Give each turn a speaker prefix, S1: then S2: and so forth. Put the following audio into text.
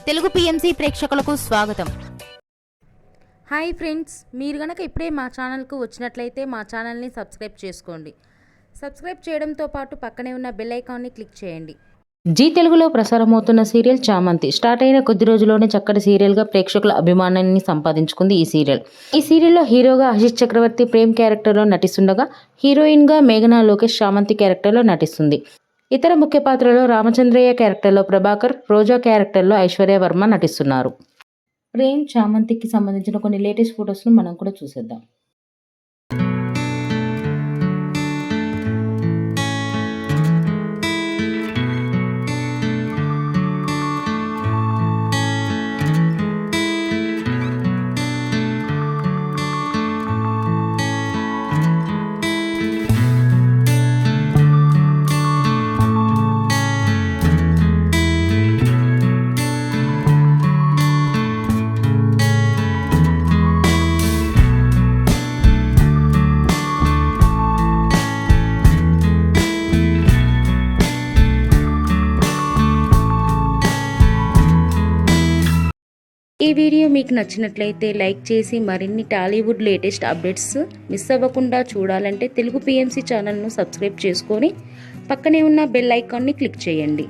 S1: Telugu PMC ప్రేక్షకులకు స్వాగతం.
S2: Hi friends, మీరు గనక ఇప్పుడే మా ఛానల్కు వచ్చినట్లయితే మా ఛానల్ని సబ్స్క్రైబ్ చేసుకోండి. సబ్స్క్రైబ్ చేయడంతో పాటు పక్కనే ఉన్న బెల్ ఐకాన్ని క్లిక్ చేయండి.
S3: జీ తెలుగులో ప్రసారమవుతున్న సీరియల్ చామంతి స్టార్ట్ అయిన కొద్ది రోజుల్లోనే చక్కటి సీరియల్గా ప్రేక్షకుల అభిమానాన్ని సంపాదించుకుంది ఈ సీరియల్. ఈ సీరియల్లో హీరోగా ఆశిష్ చక్రవర్తి ప్రేమ్ క్యారెక్టర్లో నటిస్తుండగా హీరోయిన్గా మేఘనా లోకేష్ చామంతి క్యారెక్టర్లో నటిస్తుంది. ఇతర ముఖ్య పాత్రలో రామచంద్రయ్య క్యారెక్టర్లో ప్రభాకర్, రోజా క్యారెక్టర్లో ఐశ్వర్య వర్మ నటిస్తున్నారు. ప్రేమ్ చామంతికి సంబంధించిన కొన్ని లేటెస్ట్ ఫొటోస్ను మనం కూడా చూసేద్దాం.
S2: ఈ వీడియో మీకు నచ్చినట్లయితే లైక్ చేసి మరిన్ని టాలీవుడ్ లేటెస్ట్ అప్డేట్స్ మిస్ అవ్వకుండా చూడాలంటే తెలుగు పిఎంసి ఛానల్ను సబ్స్క్రైబ్ చేసుకొని పక్కనే ఉన్న బెల్ ఐకాన్ని క్లిక్ చేయండి.